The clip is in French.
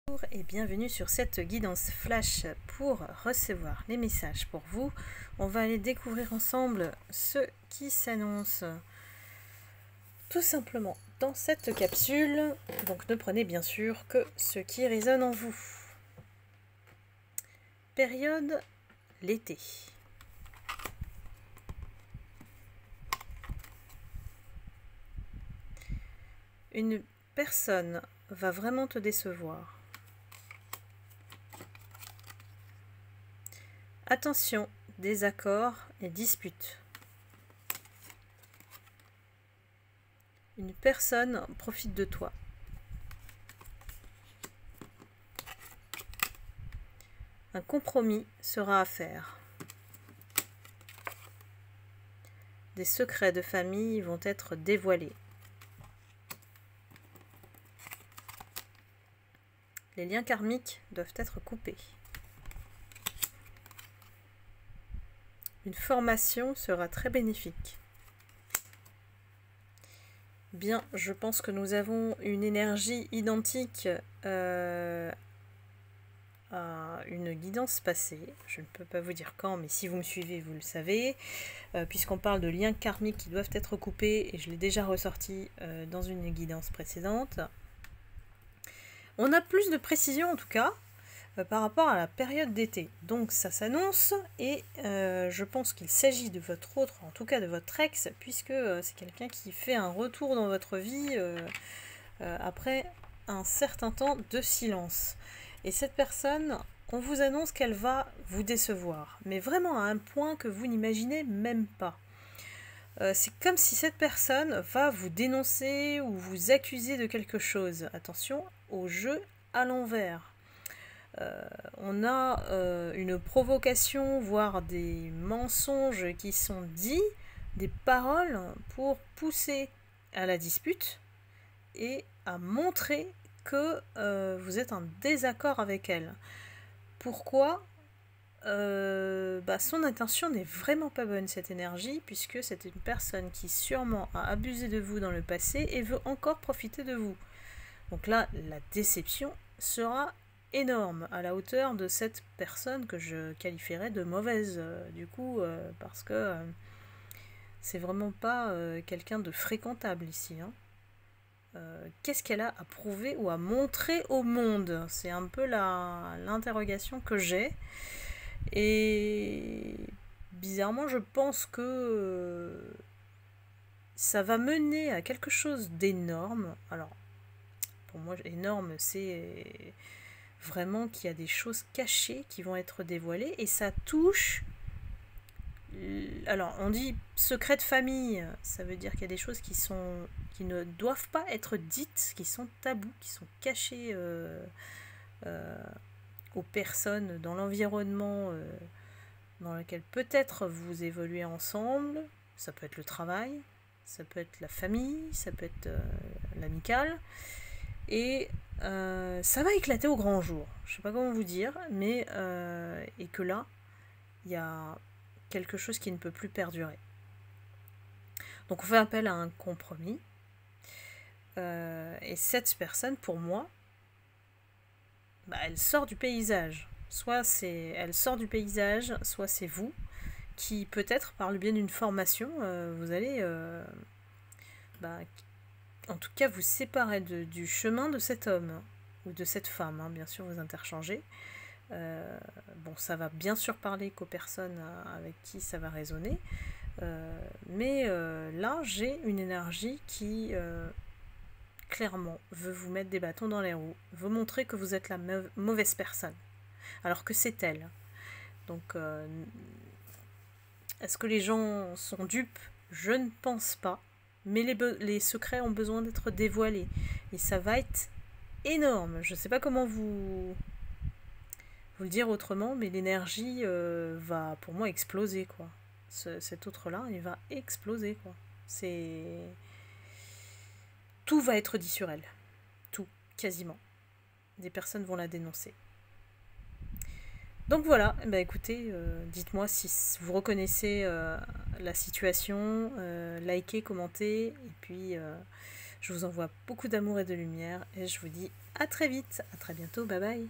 Bonjour et bienvenue sur cette guidance flash pour recevoir les messages pour vous. On va aller découvrir ensemble ce qui s'annonce tout simplement dans cette capsule. Donc ne prenez bien sûr que ce qui résonne en vous. Période l'été. Une personne va vraiment te décevoir. Attention, désaccords et disputes. Une personne profite de toi. Un compromis sera à faire. Des secrets de famille vont être dévoilés. Les liens karmiques doivent être coupés. Une formation sera très bénéfique. Bien, je pense que nous avons une énergie identique à une guidance passée. Je ne peux pas vous dire quand, mais si vous me suivez, vous le savez. Puisqu'on parle de liens karmiques qui doivent être coupés, et je l'ai déjà ressorti dans une guidance précédente. On a plus de précision en tout cas par rapport à la période d'été. Donc ça s'annonce et je pense qu'il s'agit de votre autre, en tout cas de votre ex, puisque c'est quelqu'un qui fait un retour dans votre vie après un certain temps de silence. Et cette personne, on vous annonce qu'elle va vous décevoir, mais vraiment à un point que vous n'imaginez même pas. C'est comme si cette personne va vous dénoncer ou vous accuser de quelque chose. Attention au jeu à l'envers. On a une provocation, voire des mensonges qui sont dits, des paroles pour pousser à la dispute et à montrer que vous êtes en désaccord avec elle. Pourquoi son intention n'est vraiment pas bonne, cette énergie, puisque c'est une personne qui sûrement a abusé de vous dans le passé et veut encore profiter de vous. Donc là, la déception sera énorme, à la hauteur de cette personne que je qualifierais de mauvaise, parce que c'est vraiment pas quelqu'un de fréquentable ici. Qu'est-ce qu'elle a à prouver ou à montrer au monde? C'est un peu l'interrogation que j'ai. Et bizarrement, je pense que ça va mener à quelque chose d'énorme. Alors, pour moi, énorme, c'est vraiment qu'il y a des choses cachées qui vont être dévoilées et ça touche. Alors, on dit secret de famille, ça veut dire qu'il y a des choses qui ne doivent pas être dites, qui sont tabous, qui sont cachées aux personnes dans l'environnement dans lequel peut-être vous évoluez ensemble. Ça peut être le travail, ça peut être la famille, ça peut être l'amical. Et ça va éclater au grand jour. Je ne sais pas comment vous dire, mais et que là, il y a quelque chose qui ne peut plus perdurer. Donc on fait appel à un compromis. Et cette personne, pour moi, elle sort du paysage. Soit elle sort du paysage, soit c'est vous qui, peut-être par le biais d'une formation, vous allez en tout cas vous séparer du chemin de cet homme ou de cette femme, bien sûr vous interchangez. Ça va bien sûr parler qu'aux personnes avec qui ça va résonner, mais là j'ai une énergie qui clairement veut vous mettre des bâtons dans les roues, veut montrer que vous êtes la mauvaise personne, alors que c'est elle. Donc est-ce que les gens sont dupes? Je ne pense pas, mais les secrets ont besoin d'être dévoilés, et ça va être énorme. Je ne sais pas comment vous le dire autrement, mais l'énergie va pour moi exploser, quoi. Cet autre-là, il va exploser, quoi. Tout va être dit sur elle. Tout, quasiment. Des personnes vont la dénoncer. Donc voilà, écoutez, dites-moi si vous reconnaissez la situation, likez, commentez, et puis Je vous envoie beaucoup d'amour et de lumière et je vous dis à très vite, à très bientôt, bye bye.